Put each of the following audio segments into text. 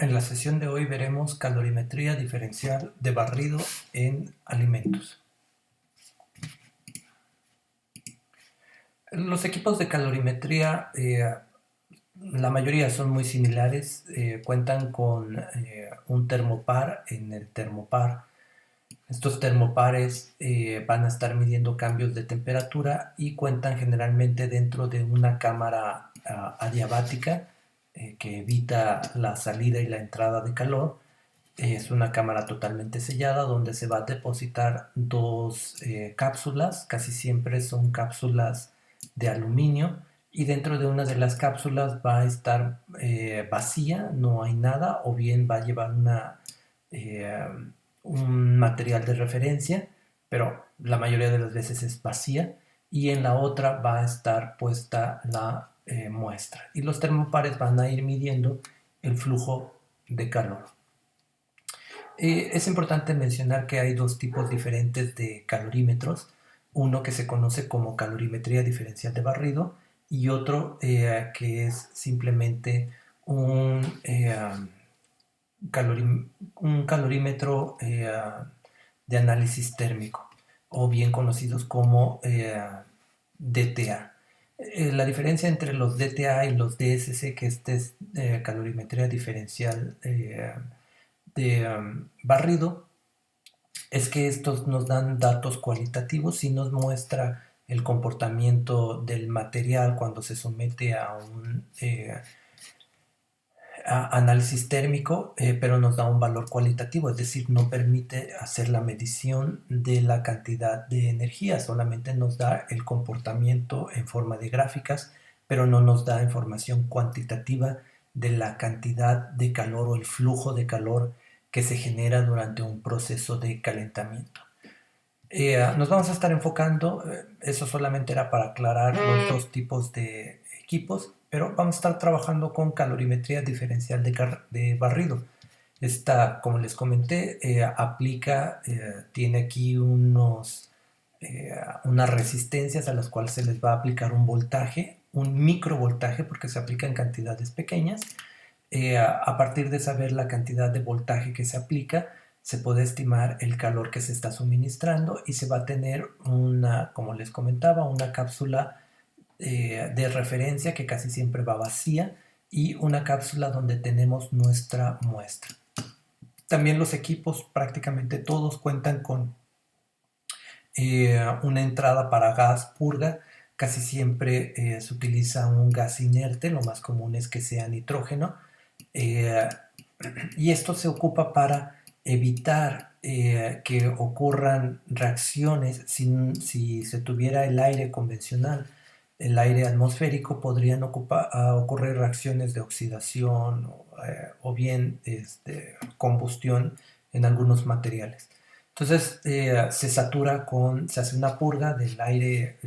En la sesión de hoy veremos calorimetría diferencial de barrido en alimentos. Los equipos de calorimetría, la mayoría son muy similares, cuentan con un termopar en el termopar. Estos termopares van a estar midiendo cambios de temperatura y cuentan generalmente dentro de una cámara adiabática que evita la salida y la entrada de calor. Es una cámara totalmente sellada donde se va a depositar dos cápsulas, casi siempre son cápsulas de aluminio, y dentro de una de las cápsulas va a estar vacía, no hay nada, o bien va a llevar eh, un material de referencia, pero la mayoría de las veces es vacía, y en la otra va a estar puesta la muestra. Y los termopares van a ir midiendo el flujo de calor. Es importante mencionar que hay dos tipos diferentes de calorímetros, uno que se conoce como calorimetría diferencial de barrido y otro que es simplemente un, un calorímetro de análisis térmico, o bien conocidos como DTA. La diferencia entre los DTA y los DSC, que este es calorimetría diferencial de barrido, es que estos nos dan datos cualitativos y nos muestra el comportamiento del material cuando se somete a un análisis térmico, pero nos da un valor cualitativo, es decir, no permite hacer la medición de la cantidad de energía, solamente nos da el comportamiento en forma de gráficas, pero no nos da información cuantitativa de la cantidad de calor o el flujo de calor que se genera durante un proceso de calentamiento. Nos vamos a estar enfocando, eso solamente era para aclarar los dos tipos de equipos, pero vamos a estar trabajando con calorimetría diferencial de barrido. Esta, como les comenté, tiene aquí unas resistencias a las cuales se les va a aplicar un voltaje, un microvoltaje, porque se aplica en cantidades pequeñas. A partir de saber la cantidad de voltaje que se aplica, se puede estimar el calor que se está suministrando y se va a tener una, como les comentaba, una cápsula de referencia que casi siempre va vacía y una cápsula donde tenemos nuestra muestra. También los equipos, prácticamente todos, cuentan con una entrada para gas purga. Casi siempre se utiliza un gas inerte, lo más común es que sea nitrógeno, y esto se ocupa para evitar que ocurran reacciones. Si se tuviera el aire convencional, el aire atmosférico, podrían ocurrir reacciones de oxidación o bien combustión en algunos materiales. Entonces se hace una purga del aire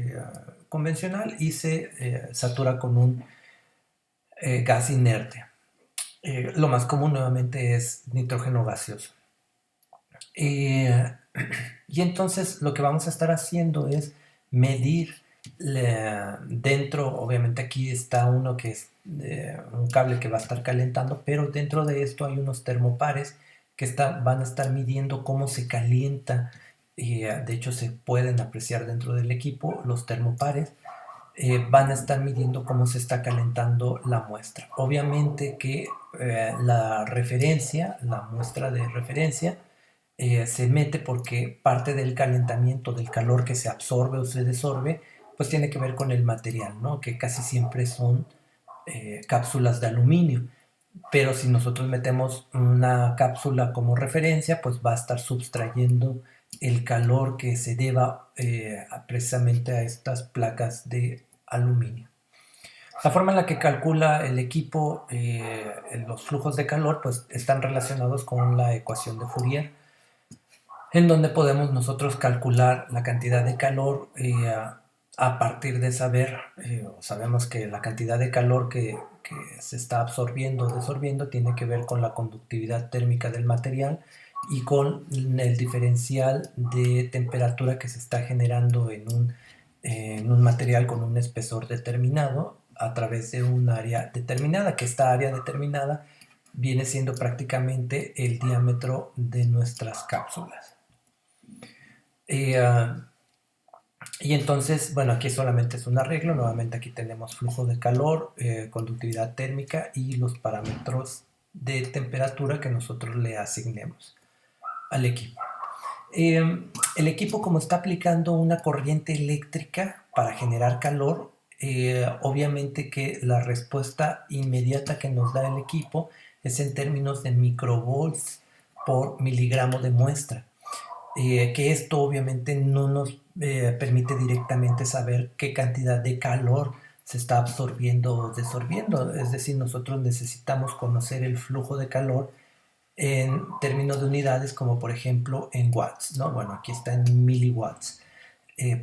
convencional y se satura con un gas inerte. Lo más común nuevamente es nitrógeno gaseoso. Y entonces lo que vamos a estar haciendo es medir dentro, obviamente aquí está uno que es un cable que va a estar calentando, pero dentro de esto hay unos termopares que van a estar midiendo cómo se calienta. De hecho se pueden apreciar dentro del equipo los termopares. Van a estar midiendo cómo se está calentando la muestra. Obviamente que la referencia, la muestra de referencia, se mete porque parte del calentamiento, del calor que se absorbe o se desorbe, pues tiene que ver con el material, ¿no? Que casi siempre son cápsulas de aluminio. Pero si nosotros metemos una cápsula como referencia, pues va a estar subtrayendo el calor que se deba precisamente a estas placas de aluminio. La forma en la que calcula el equipo los flujos de calor, pues están relacionados con la ecuación de Fourier, en donde podemos nosotros calcular la cantidad de calor a partir de saber, sabemos que la cantidad de calor que se está absorbiendo o desorbiendo tiene que ver con la conductividad térmica del material y con el diferencial de temperatura que se está generando en un material con un espesor determinado a través de un área determinada, que esta área determinada viene siendo prácticamente el diámetro de nuestras cápsulas. Y entonces, bueno, aquí solamente es un arreglo. Nuevamente aquí tenemos flujo de calor, conductividad térmica y los parámetros de temperatura que nosotros le asignemos al equipo. El equipo, como está aplicando una corriente eléctrica para generar calor, obviamente que la respuesta inmediata que nos da el equipo es en términos de microvolts por miligramo de muestra. Que esto obviamente no nos permite directamente saber qué cantidad de calor se está absorbiendo o desorbiendo. Es decir, nosotros necesitamos conocer el flujo de calor en términos de unidades, como por ejemplo en watts, ¿no? Bueno, aquí está en miliwatts,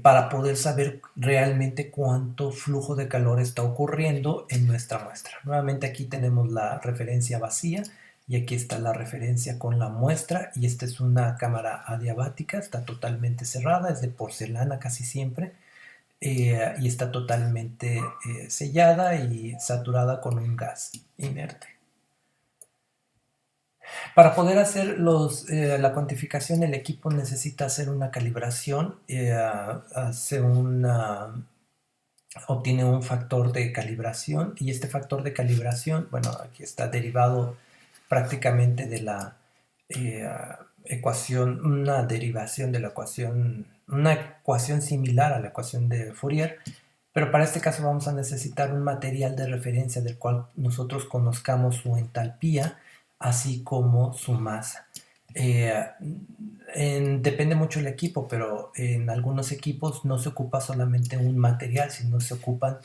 para poder saber realmente cuánto flujo de calor está ocurriendo en nuestra muestra. Nuevamente aquí tenemos la referencia vacía y aquí está la referencia con la muestra, y esta es una cámara adiabática, está totalmente cerrada, es de porcelana casi siempre, y está totalmente sellada y saturada con un gas inerte. Para poder hacer la cuantificación, el equipo necesita hacer una calibración, obtiene un factor de calibración, y este factor de calibración, bueno, aquí está derivado prácticamente de la eh, ecuación, una derivación de la ecuación, una ecuación similar a la ecuación de Fourier, pero para este caso vamos a necesitar un material de referencia del cual nosotros conozcamos su entalpía, así como su masa. Depende mucho del equipo, pero en algunos equipos no se ocupa solamente un material, sino se ocupan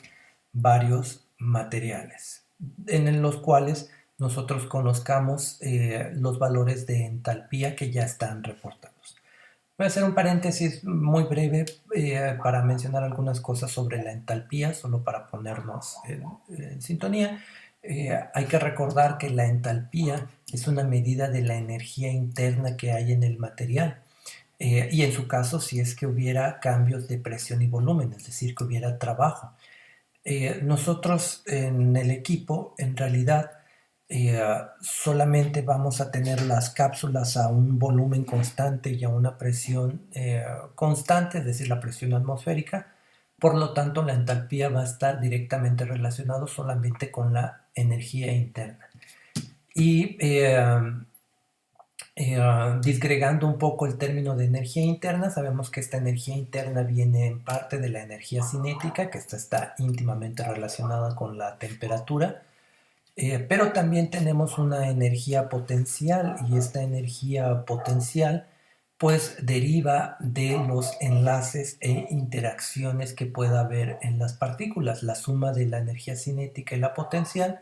varios materiales, en los cuales nosotros conozcamos los valores de entalpía que ya están reportados. Voy a hacer un paréntesis muy breve para mencionar algunas cosas sobre la entalpía, solo para ponernos en sintonía. Hay que recordar que la entalpía es una medida de la energía interna que hay en el material. Y en su caso, si es que hubiera cambios de presión y volumen, es decir, que hubiera trabajo. Nosotros en el equipo, en realidad, solamente vamos a tener las cápsulas a un volumen constante y a una presión constante, es decir, la presión atmosférica. Por lo tanto, la entalpía va a estar directamente relacionado solamente con la energía interna. Y disgregando un poco el término de energía interna, sabemos que esta energía interna viene en parte de la energía cinética, que esta está íntimamente relacionada con la temperatura, pero también tenemos una energía potencial, y esta energía potencial pues deriva de los enlaces e interacciones que pueda haber en las partículas. La suma de la energía cinética y la potencial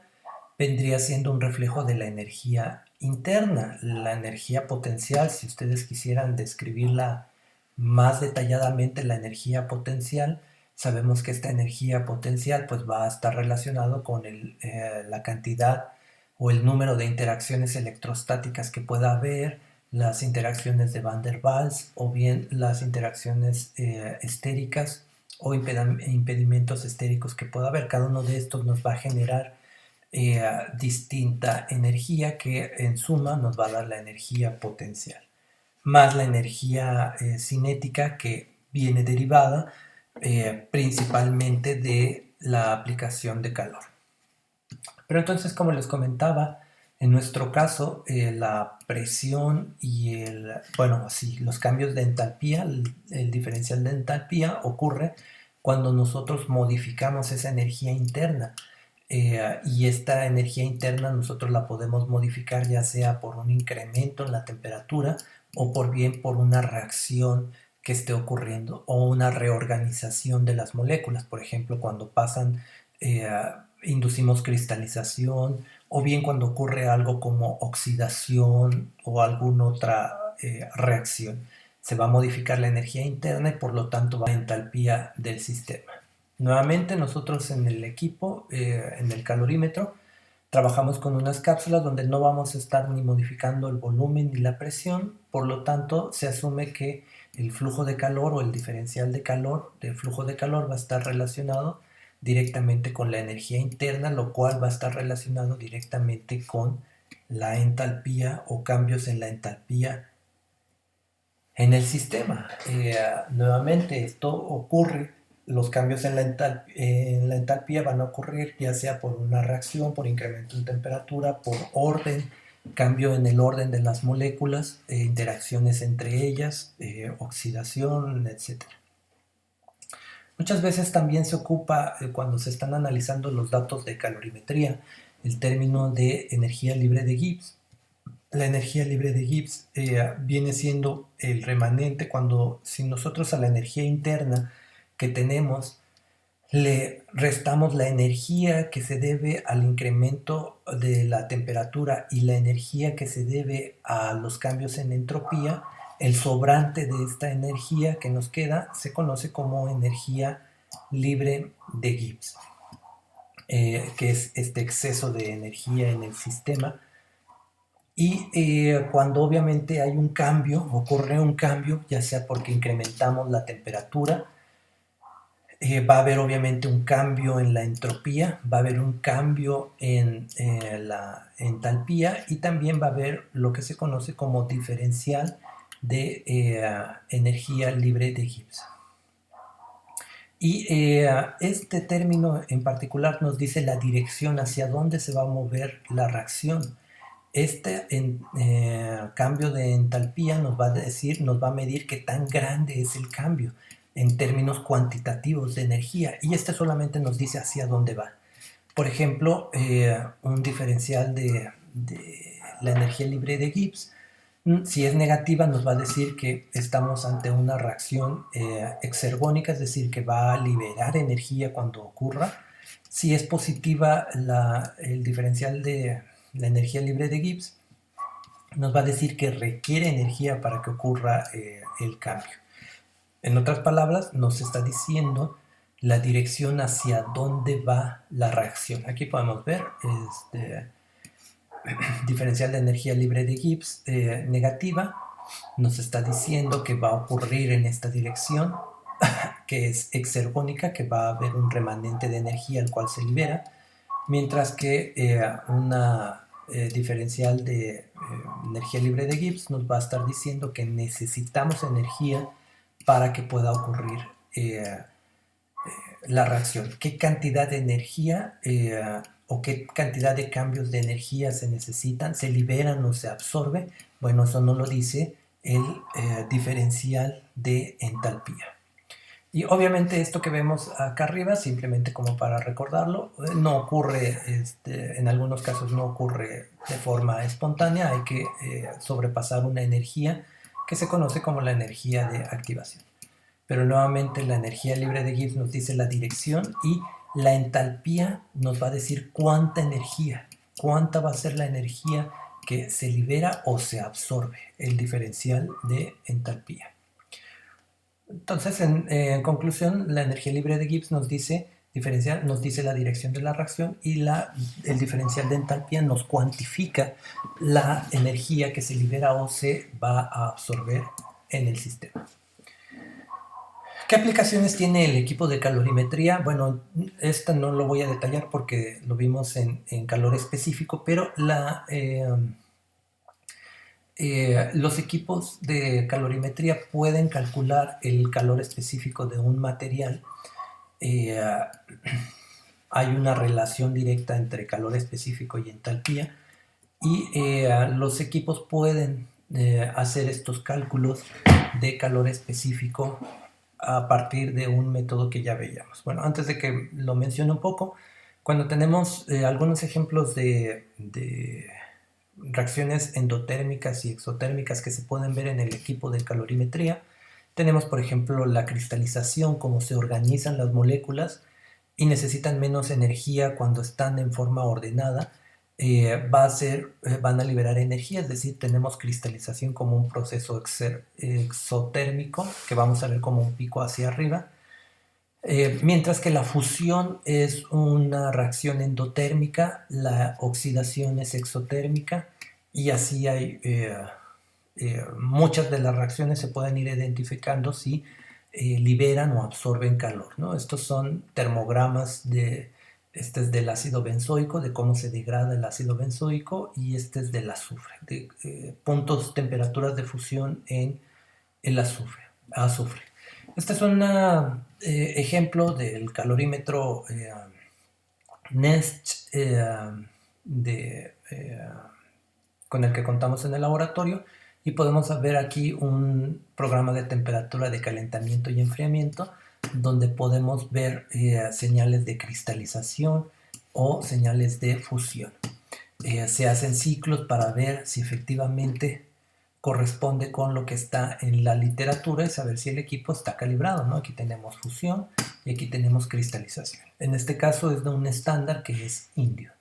vendría siendo un reflejo de la energía interna. La energía potencial, si ustedes quisieran describirla más detalladamente, la energía potencial, sabemos que esta energía potencial pues va a estar relacionado con la cantidad o el número de interacciones electrostáticas que pueda haber, las interacciones de Van der Waals, o bien las interacciones estéricas o impedimentos estéricos que pueda haber. Cada uno de estos nos va a generar distinta energía, que en suma nos va a dar la energía potencial, más la energía cinética, que viene derivada principalmente de la aplicación de calor. Pero entonces, como les comentaba, en nuestro caso, la presión y los cambios de entalpía, el diferencial de entalpía ocurre cuando nosotros modificamos esa energía interna. Y esta energía interna nosotros la podemos modificar ya sea por un incremento en la temperatura, o por bien por una reacción que esté ocurriendo, o una reorganización de las moléculas. Por ejemplo, cuando inducimos cristalización, o bien cuando ocurre algo como oxidación o alguna otra reacción. Se va a modificar la energía interna y por lo tanto va a entalpía del sistema. Nuevamente, nosotros en el equipo, en el calorímetro, trabajamos con unas cápsulas donde no vamos a estar ni modificando el volumen ni la presión. Por lo tanto, se asume que el flujo de calor o el diferencial de calor del flujo de calor va a estar relacionado directamente con la energía interna, lo cual va a estar relacionado directamente con la entalpía o cambios en la entalpía en el sistema. Nuevamente, esto ocurre, los cambios en la entalpía van a ocurrir ya sea por una reacción, por incremento en temperatura, por orden, cambio en el orden de las moléculas, interacciones entre ellas, oxidación, etcétera. Muchas veces también se ocupa, cuando se están analizando los datos de calorimetría, el término de energía libre de Gibbs. La energía libre de Gibbs viene siendo el remanente cuando, si nosotros a la energía interna que tenemos le restamos la energía que se debe al incremento de la temperatura y la energía que se debe a los cambios en entropía, el sobrante de esta energía que nos queda se conoce como energía libre de Gibbs, que es este exceso de energía en el sistema. Y cuando obviamente hay un cambio, ocurre un cambio, ya sea porque incrementamos la temperatura, va a haber obviamente un cambio en la entropía, va a haber un cambio en la entalpía y también va a haber lo que se conoce como diferencial de energía libre de Gibbs. Y este término en particular nos dice la dirección hacia dónde se va a mover la reacción. Este cambio de entalpía nos va a decir, nos va a medir qué tan grande es el cambio en términos cuantitativos de energía, y este solamente nos dice hacia dónde va. Por ejemplo, un diferencial de la energía libre de Gibbs, si es negativa nos va a decir que estamos ante una reacción exergónica, es decir, que va a liberar energía cuando ocurra. Si es positiva el diferencial de la energía libre de Gibbs, nos va a decir que requiere energía para que ocurra el cambio. En otras palabras, nos está diciendo la dirección hacia dónde va la reacción. Aquí podemos ver diferencial de energía libre de Gibbs negativa. Nos está diciendo que va a ocurrir en esta dirección, que es exergónica, que va a haber un remanente de energía el cual se libera, mientras que una diferencial de energía libre de Gibbs nos va a estar diciendo que necesitamos energía para que pueda ocurrir la reacción. ¿Qué cantidad de energía o qué cantidad de cambios de energía se necesitan? ¿Se liberan o se absorbe? Bueno, eso no lo dice el diferencial de entalpía. Y obviamente esto que vemos acá arriba, simplemente como para recordarlo, no ocurre, en algunos casos no ocurre de forma espontánea, hay que sobrepasar una energía que se conoce como la energía de activación. Pero nuevamente la energía libre de Gibbs nos dice la dirección y la entalpía nos va a decir cuánta energía, cuánta va a ser la energía que se libera o se absorbe, el diferencial de entalpía. Entonces, en conclusión, la energía libre de Gibbs nos dice la dirección de la reacción y el diferencial de entalpía nos cuantifica la energía que se libera o se va a absorber en el sistema. ¿Qué aplicaciones tiene el equipo de calorimetría? Bueno, esta no lo voy a detallar porque lo vimos en calor específico, pero los equipos de calorimetría pueden calcular el calor específico de un material. Hay una relación directa entre calor específico y entalpía, y los equipos pueden hacer estos cálculos de calor específico a partir de un método que ya veíamos. Bueno, antes de que lo mencione un poco, cuando tenemos algunos ejemplos de reacciones endotérmicas y exotérmicas que se pueden ver en el equipo de calorimetría, tenemos por ejemplo la cristalización, cómo se organizan las moléculas y necesitan menos energía cuando están en forma ordenada. Van a liberar energía, es decir, tenemos cristalización como un proceso exotérmico que vamos a ver como un pico hacia arriba, mientras que la fusión es una reacción endotérmica, la oxidación es exotérmica, y así hay muchas de las reacciones se pueden ir identificando si liberan o absorben calor, ¿no? Estos son termogramas de Este es del ácido benzoico, de cómo se degrada el ácido benzoico, y este es del azufre, de puntos, temperaturas de fusión en el azufre. Este es un ejemplo del calorímetro NEST de, con el que contamos en el laboratorio, y podemos ver aquí un programa de temperatura de calentamiento y enfriamiento donde podemos ver señales de cristalización o señales de fusión. Se hacen ciclos para ver si efectivamente corresponde con lo que está en la literatura y saber si el equipo está calibrado, ¿no? Aquí tenemos fusión y aquí tenemos cristalización. En este caso es de un estándar que es indio.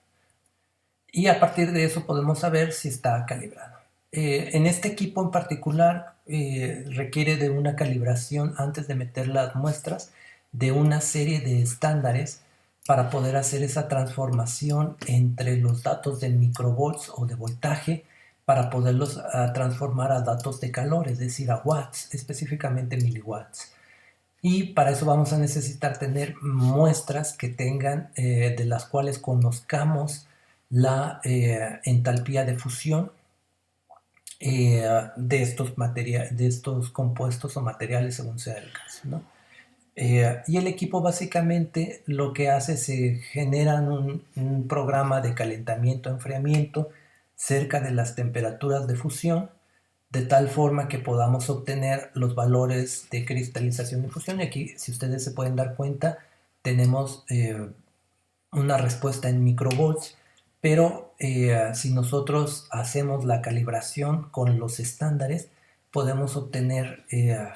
Y a partir de eso podemos saber si está calibrado. En este equipo en particular requiere de una calibración antes de meter las muestras de una serie de estándares para poder hacer esa transformación entre los datos de microvolts o de voltaje para poderlos transformar a datos de calor, es decir, a watts, específicamente miliwatts. Y para eso vamos a necesitar tener muestras que tengan, de las cuales conozcamos la entalpía de fusión de estos compuestos o materiales, según sea el caso, ¿no? Y el equipo básicamente lo que hace, se generan un programa de calentamiento, enfriamiento cerca de las temperaturas de fusión, de tal forma que podamos obtener los valores de cristalización y fusión. Y aquí, si ustedes se pueden dar cuenta, tenemos una respuesta en microvolts, pero si nosotros hacemos la calibración con los estándares, podemos obtener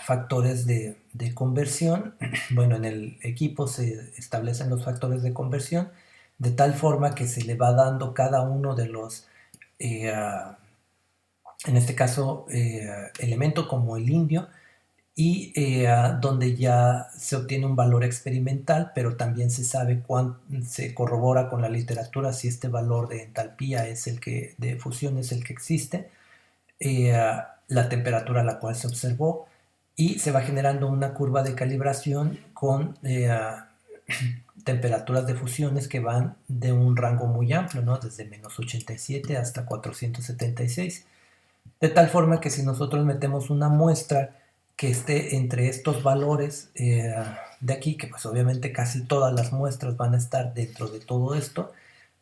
factores de conversión. Bueno, en el equipo se establecen los factores de conversión de tal forma que se le va dando cada uno de los, en este caso, elemento como el indio, y donde ya se obtiene un valor experimental, pero también se sabe se corrobora con la literatura si este valor de entalpía es el que, de fusión es el que existe, la temperatura a la cual se observó, y se va generando una curva de calibración con temperaturas de fusiones que van de un rango muy amplio, ¿no? Desde -87 hasta 476. De tal forma que si nosotros metemos una muestra que esté entre estos valores de aquí, que pues obviamente casi todas las muestras van a estar dentro de todo esto,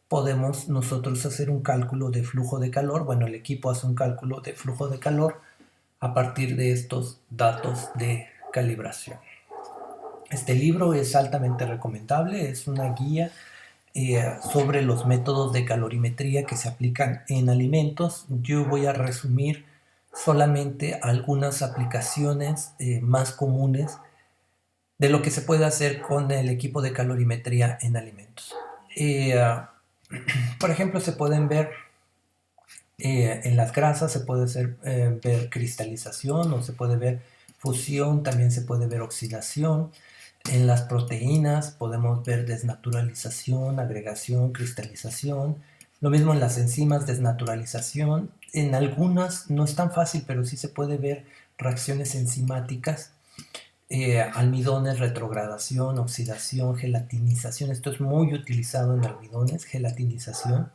podemos nosotros hacer un cálculo de flujo de calor. Bueno, el equipo hace un cálculo de flujo de calor a partir de estos datos de calibración. Este libro es altamente recomendable, es una guía sobre los métodos de calorimetría que se aplican en alimentos. Yo voy a resumir solamente algunas aplicaciones más comunes de lo que se puede hacer con el equipo de calorimetría en alimentos. Por ejemplo, se pueden ver en las grasas, se puede ver cristalización, o se puede ver fusión, también se puede ver oxidación. En las proteínas podemos ver desnaturalización, agregación, cristalización. Lo mismo en las enzimas, desnaturalización. En algunas no es tan fácil, pero sí se puede ver reacciones enzimáticas. Almidones, retrogradación, oxidación, gelatinización. Esto es muy utilizado en almidones, gelatinización.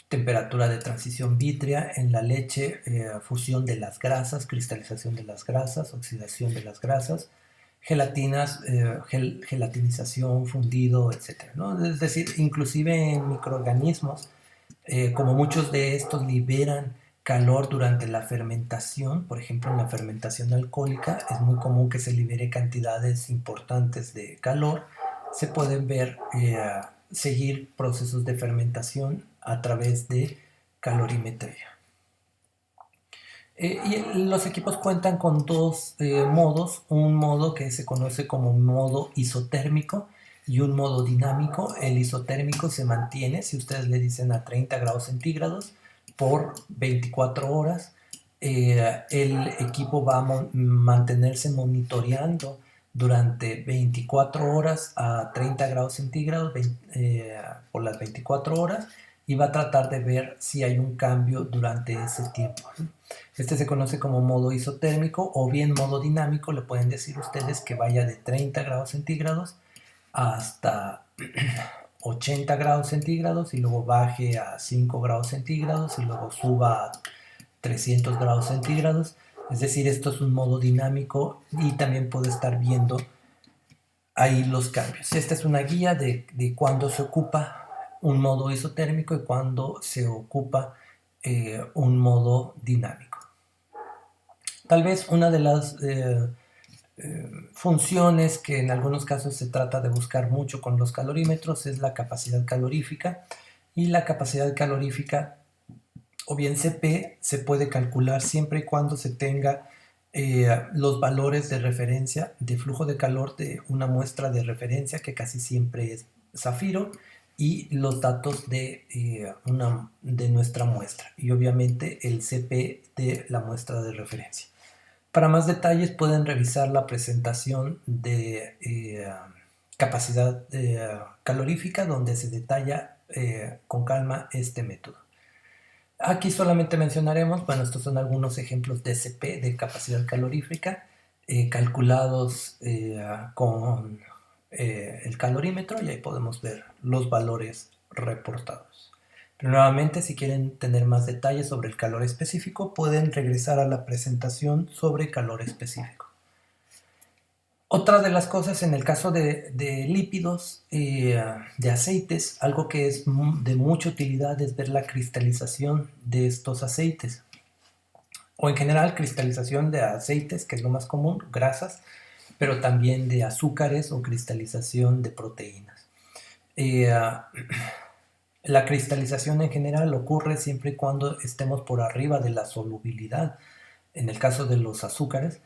Temperatura de transición vítrea. En la leche, fusión de las grasas, cristalización de las grasas, oxidación de las grasas. Gelatinas, gelatinización, fundido, etc., ¿no? Es decir, inclusive en microorganismos, como muchos de estos liberan calor durante la fermentación. Por ejemplo, en la fermentación alcohólica es muy común que se libere cantidades importantes de calor. Se pueden ver, seguir procesos de fermentación a través de calorimetría. Y los equipos cuentan con dos modos, un modo que se conoce como modo isotérmico y un modo dinámico. El isotérmico se mantiene, si ustedes le dicen, a 30 grados centígrados por 24 horas. El equipo va a mantenerse monitoreando durante 24 horas a 30 grados centígrados por las 24 horas, y va a tratar de ver si hay un cambio durante ese tiempo. Este se conoce como modo isotérmico, o bien modo dinámico. Le pueden decir ustedes que vaya de 30 grados centígrados hasta 80 grados centígrados y luego baje a 5 grados centígrados y luego suba a 300 grados centígrados. Es decir, esto es un modo dinámico y también puede estar viendo ahí los cambios. Esta es una guía de cuándo se ocupa un modo isotérmico y cuándo se ocupa un modo dinámico. Tal vez una de las funciones que en algunos casos se trata de buscar mucho con los calorímetros es la capacidad calorífica, y la capacidad calorífica, o bien CP, se puede calcular siempre y cuando se tenga los valores de referencia de flujo de calor de una muestra de referencia, que casi siempre es zafiro, y los datos de nuestra muestra, y obviamente el CP de la muestra de referencia. Para más detalles pueden revisar la presentación de capacidad calorífica, donde se detalla con calma este método. Aquí solamente mencionaremos, bueno, estos son algunos ejemplos de CP, de capacidad calorífica, calculados con el calorímetro, y ahí podemos ver los valores reportados. Pero nuevamente, si quieren tener más detalles sobre el calor específico, pueden regresar a la presentación sobre calor específico. Otra de las cosas en el caso de lípidos, de aceites, algo que es de mucha utilidad es ver la cristalización de estos aceites. O en general cristalización de aceites, que es lo más común, grasas, pero también de azúcares o cristalización de proteínas. La cristalización en general ocurre siempre y cuando estemos por arriba de la solubilidad. En el caso de los azúcares,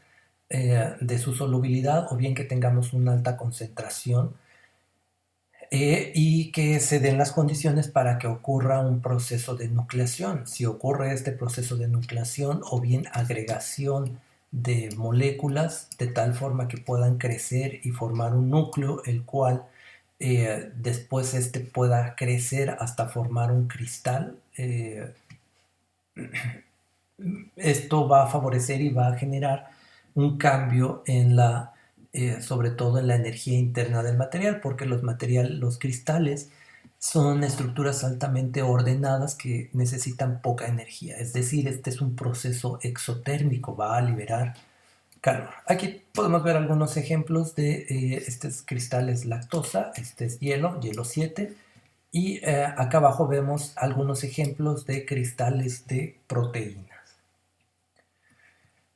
de su solubilidad, o bien que tengamos una alta concentración y que se den las condiciones para que ocurra un proceso de nucleación. Si ocurre este proceso de nucleación o bien agregación de moléculas de tal forma que puedan crecer y formar un núcleo, el cual después pueda crecer hasta formar un cristal, esto va a favorecer y va a generar un cambio en sobre todo en la energía interna del material, porque los cristales son estructuras altamente ordenadas que necesitan poca energía. Es decir, este es un proceso exotérmico, va a liberar calor. Aquí podemos ver algunos ejemplos de estos cristales lactosa. Este es hielo 7. Y acá abajo vemos algunos ejemplos de cristales de proteínas.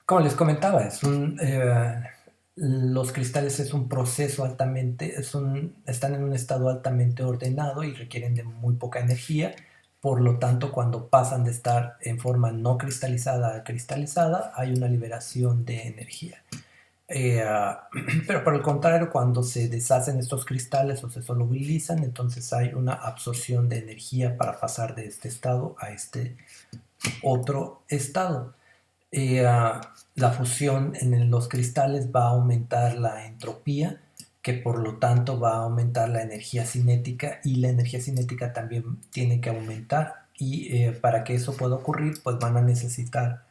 Como les comentaba, los cristales es un proceso están en un estado altamente ordenado y requieren de muy poca energía. Por lo tanto, cuando pasan de estar en forma no cristalizada a cristalizada, hay una liberación de energía. Pero por el contrario, cuando se deshacen estos cristales o se solubilizan, entonces hay una absorción de energía para pasar de este estado a este otro estado. La fusión en los cristales va a aumentar la entropía, que por lo tanto va a aumentar la energía cinética, y la energía cinética también tiene que aumentar, y para que eso pueda ocurrir, pues van a necesitar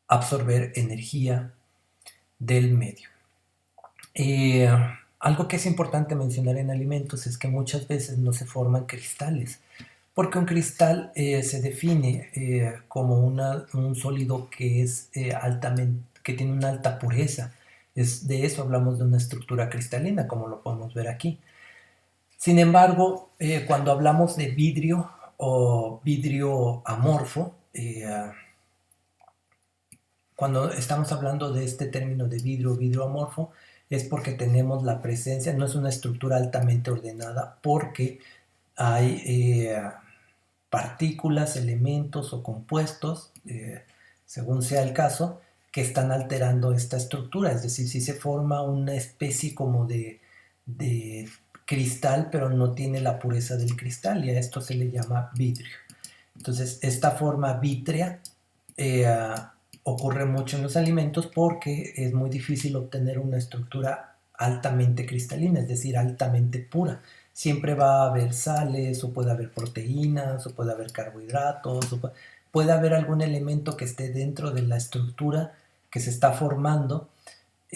absorber energía del medio. Algo que es importante mencionar en alimentos es que muchas veces no se forman cristales, porque un cristal se define como un sólido que es que tiene una alta pureza. De eso hablamos de una estructura cristalina, como lo podemos ver aquí. Sin embargo, cuando hablamos de vidrio o vidrio amorfo, cuando estamos hablando de este término de vidrio amorfo, es porque tenemos la presencia, no es una estructura altamente ordenada, porque hay partículas, elementos o compuestos, según sea el caso, que están alterando esta estructura. Es decir, si se forma una especie como de cristal, pero no tiene la pureza del cristal, y a esto se le llama vidrio. Entonces, esta forma vítrea ocurre mucho en los alimentos porque es muy difícil obtener una estructura altamente cristalina, es decir, altamente pura. Siempre va a haber sales, o puede haber proteínas, o puede haber carbohidratos, o puede haber algún elemento que esté dentro de la estructura que se está formando,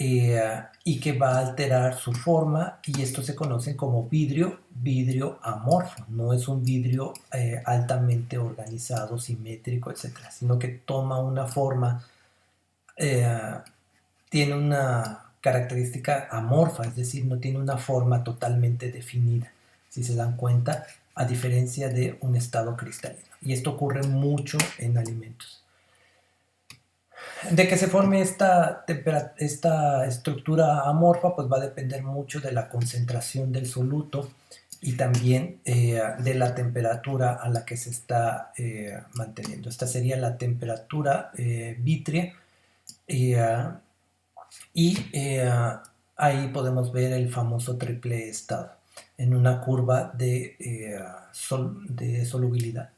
y que va a alterar su forma, y esto se conoce como vidrio amorfo. No es un vidrio altamente organizado, simétrico, etcétera, sino que toma una forma, eh, tiene una característica amorfa, es decir, no tiene una forma totalmente definida, si se dan cuenta, a diferencia de un estado cristalino. Y esto ocurre mucho en alimentos. De que se forme esta estructura amorfa, pues va a depender mucho de la concentración del soluto y también de la temperatura a la que se está manteniendo. Esta sería la temperatura vítrea, eh, y ahí podemos ver el famoso triple estado en una curva de solubilidad,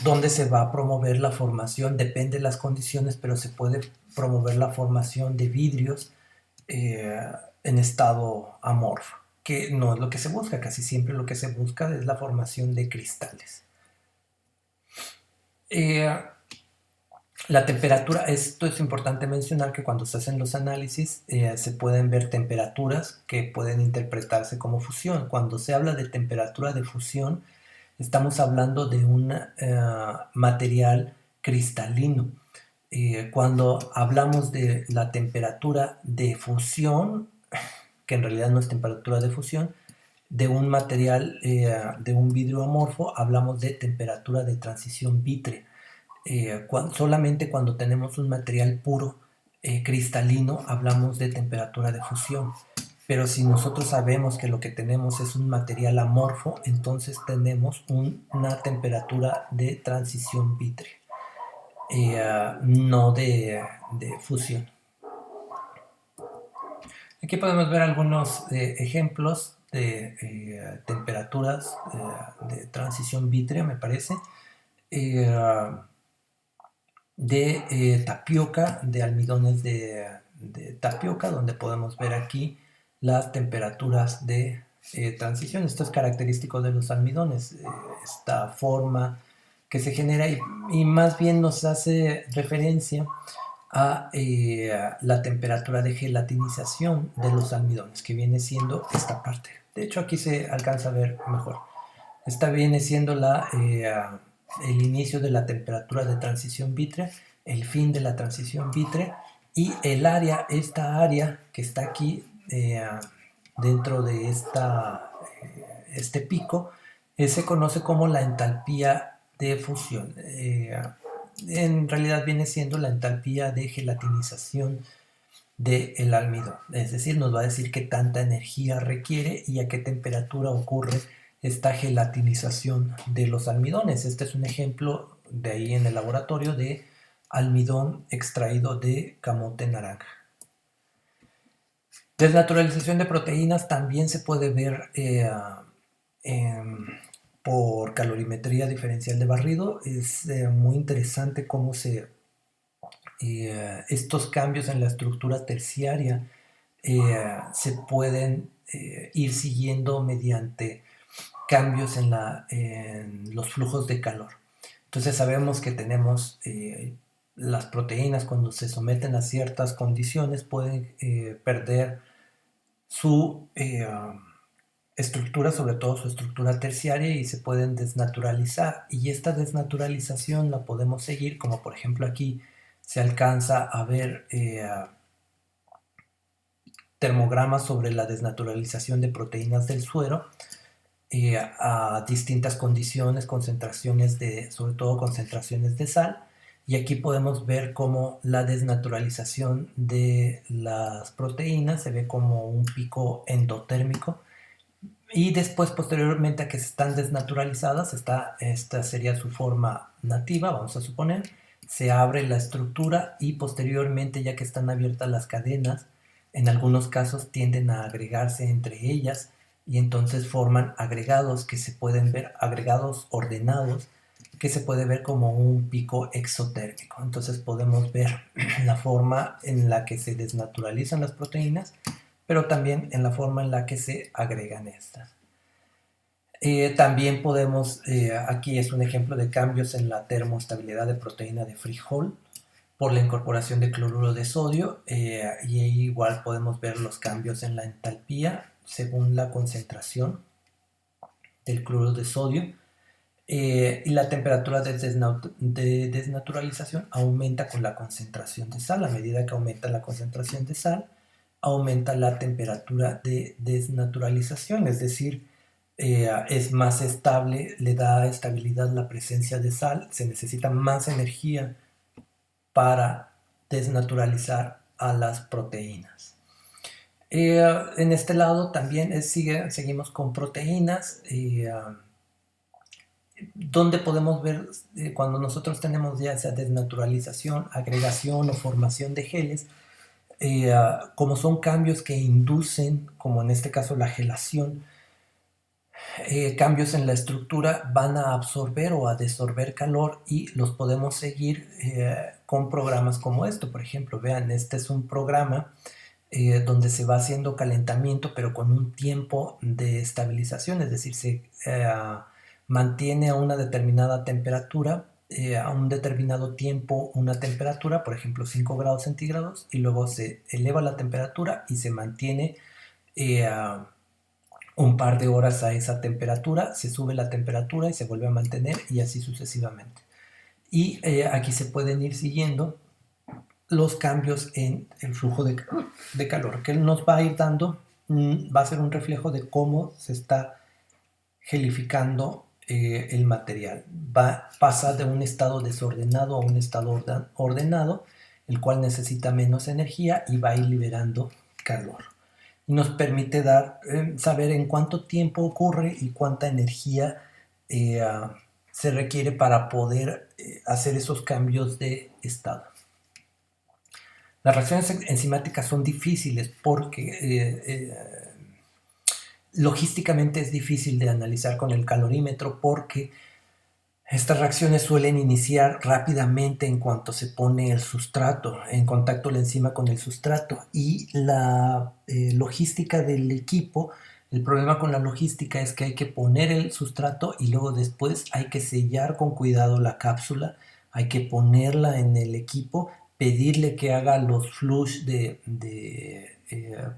donde se va a promover la formación, depende de las condiciones, pero se puede promover la formación de vidrios eh, en estado amorfo, que no es lo que se busca. Casi siempre lo que se busca es la formación de cristales. Eh, la temperatura, esto es importante mencionar, que cuando se hacen los análisis se pueden ver temperaturas que pueden interpretarse como fusión. Cuando se habla de temperatura de fusión, estamos hablando de un material cristalino. Cuando hablamos de la temperatura de fusión, que en realidad no es temperatura de fusión, de un material, de un vidrio amorfo, hablamos de temperatura de transición vítrea. Solamente cuando tenemos un material puro cristalino hablamos de temperatura de fusión. Pero si nosotros sabemos que lo que tenemos es un material amorfo, entonces tenemos una temperatura de transición vítrea, no de fusión. Aquí podemos ver algunos ejemplos de temperaturas de transición vítrea, me parece, de tapioca, de almidones de tapioca, donde podemos ver aquí las temperaturas de transición. Esto es característico de los almidones, esta forma que se genera, y más bien nos hace referencia a la temperatura de gelatinización de los almidones, que viene siendo esta parte. De hecho, aquí se alcanza a ver mejor. Esta viene siendo el inicio de la temperatura de transición vítrea, el fin de la transición vítrea, y esta área que está aquí dentro de este pico, se conoce como la entalpía de fusión. En realidad viene siendo la entalpía de gelatinización del almidón, es decir, nos va a decir qué tanta energía requiere y a qué temperatura ocurre esta gelatinización de los almidones. Este es un ejemplo de ahí en el laboratorio de almidón extraído de camote naranja. Desnaturalización de proteínas también se puede ver por calorimetría diferencial de barrido. Es muy interesante cómo estos cambios en la estructura terciaria se pueden ir siguiendo mediante cambios en los flujos de calor. Entonces sabemos que tenemos las proteínas, cuando se someten a ciertas condiciones, pueden perder su estructura, sobre todo su estructura terciaria, y se pueden desnaturalizar. Y esta desnaturalización la podemos seguir, como por ejemplo aquí se alcanza a ver termogramas sobre la desnaturalización de proteínas del suero a distintas condiciones, concentraciones sobre todo concentraciones de sal. Y aquí podemos ver cómo la desnaturalización de las proteínas se ve como un pico endotérmico, y después, posteriormente a que están desnaturalizadas, esta sería su forma nativa, vamos a suponer, se abre la estructura, y posteriormente, ya que están abiertas las cadenas, en algunos casos tienden a agregarse entre ellas, y entonces forman agregados que se pueden ver, agregados ordenados, que se puede ver como un pico exotérmico. Entonces podemos ver la forma en la que se desnaturalizan las proteínas, pero también en la forma en la que se agregan estas. También podemos, aquí es un ejemplo de cambios en la termoestabilidad de proteína de frijol. por la incorporación de cloruro de sodio, y ahí igual podemos ver los cambios en la entalpía según la concentración del cloruro de sodio. Y la temperatura de desnaturalización aumenta con la concentración de sal. A medida que aumenta la concentración de sal, aumenta la temperatura de desnaturalización, es decir, es más estable, le da estabilidad la presencia de sal, se necesita más energía para desnaturalizar a las proteínas. En este lado también seguimos con proteínas, donde podemos ver cuando nosotros tenemos ya esa desnaturalización, agregación o formación de geles, como son cambios que inducen, como en este caso la gelación, cambios en la estructura, van a absorber o a desorber calor, y los podemos seguir con programas como esto. Por ejemplo, vean, este es un programa donde se va haciendo calentamiento, pero con un tiempo de estabilización, es decir, se mantiene a una determinada temperatura, a un determinado tiempo una temperatura, por ejemplo 5 grados centígrados, y luego se eleva la temperatura y se mantiene un par de horas a esa temperatura, se sube la temperatura y se vuelve a mantener, y así sucesivamente. Y aquí se pueden ir siguiendo los cambios en el flujo de calor, que nos va a ir dando, va a ser un reflejo de cómo se está gelificando el material. Pasa de un estado desordenado a un estado ordenado, el cual necesita menos energía y va a ir liberando calor. Y nos permite saber en cuánto tiempo ocurre y cuánta energía se requiere para poder hacer esos cambios de estado. Las reacciones enzimáticas son difíciles porque logísticamente es difícil de analizar con el calorímetro, porque estas reacciones suelen iniciar rápidamente en cuanto se pone el sustrato, en contacto la enzima con el sustrato, y la logística del equipo, el problema con la logística es que hay que poner el sustrato y luego después hay que sellar con cuidado la cápsula, hay que ponerla en el equipo, pedirle que haga los flush de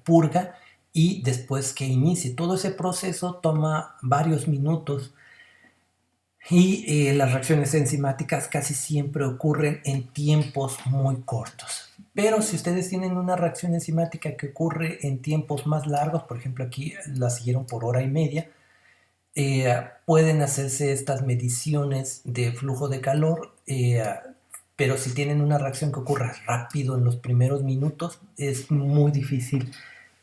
purga, y después que inicie. Todo ese proceso toma varios minutos, y las reacciones enzimáticas casi siempre ocurren en tiempos muy cortos. Pero si ustedes tienen una reacción enzimática que ocurre en tiempos más largos, por ejemplo aquí la siguieron por hora y media, pueden hacerse estas mediciones de flujo de calor, pero si tienen una reacción que ocurra rápido en los primeros minutos, es muy difícil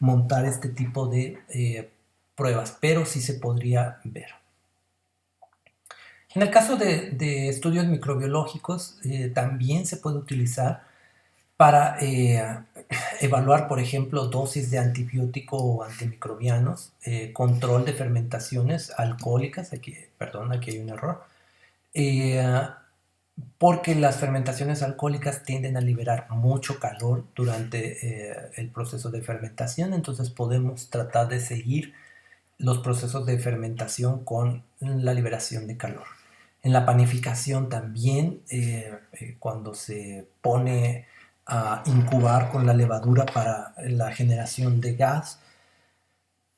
montar este tipo de pruebas, pero sí se podría ver. En el caso de estudios microbiológicos, también se puede utilizar para evaluar, por ejemplo, dosis de antibiótico o antimicrobianos, control de fermentaciones alcohólicas. Aquí hay un error. Porque las fermentaciones alcohólicas tienden a liberar mucho calor durante el proceso de fermentación, entonces podemos tratar de seguir los procesos de fermentación con la liberación de calor. En la panificación también, cuando se pone a incubar con la levadura para la generación de gas,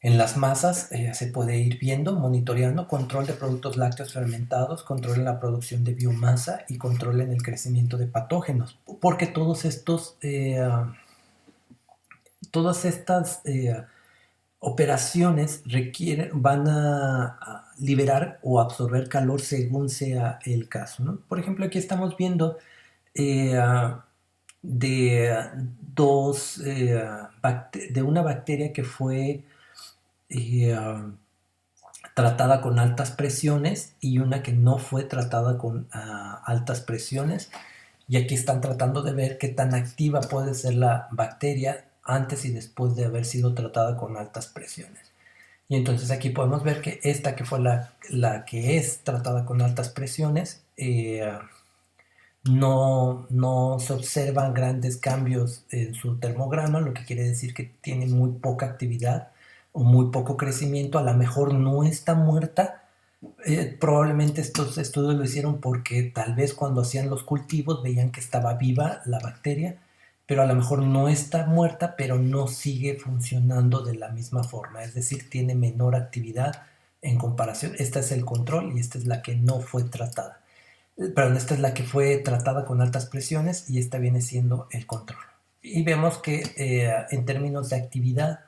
en las masas se puede ir viendo, monitoreando, control de productos lácteos fermentados, control en la producción de biomasa y control en el crecimiento de patógenos, porque todas estas operaciones van a liberar o absorber calor según sea el caso, ¿no? Por ejemplo, aquí estamos viendo de una bacteria que fue tratada con altas presiones y una que no fue tratada con altas presiones, y aquí están tratando de ver qué tan activa puede ser la bacteria antes y después de haber sido tratada con altas presiones. Y entonces aquí podemos ver que esta que fue la que es tratada con altas presiones, no se observan grandes cambios en su termograma, lo que quiere decir que tiene muy poca actividad o muy poco crecimiento. A lo mejor no está muerta, Probablemente estos estudios lo hicieron porque tal vez cuando hacían los cultivos veían que estaba viva la bacteria, pero a lo mejor no está muerta, pero no sigue funcionando de la misma forma, es decir, tiene menor actividad en comparación. Esta es el control y esta es la que no fue tratada. Perdón, esta es la que fue tratada con altas presiones y esta viene siendo el control. Y vemos que en términos de actividad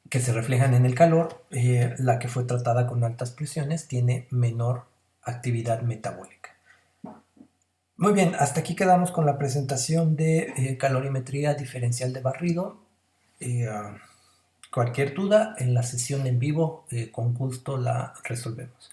que se reflejan en el calor, la que fue tratada con altas presiones tiene menor actividad metabólica. Muy bien, hasta aquí quedamos con la presentación de calorimetría diferencial de barrido. Eh, cualquier duda en la sesión en vivo, con gusto la resolvemos.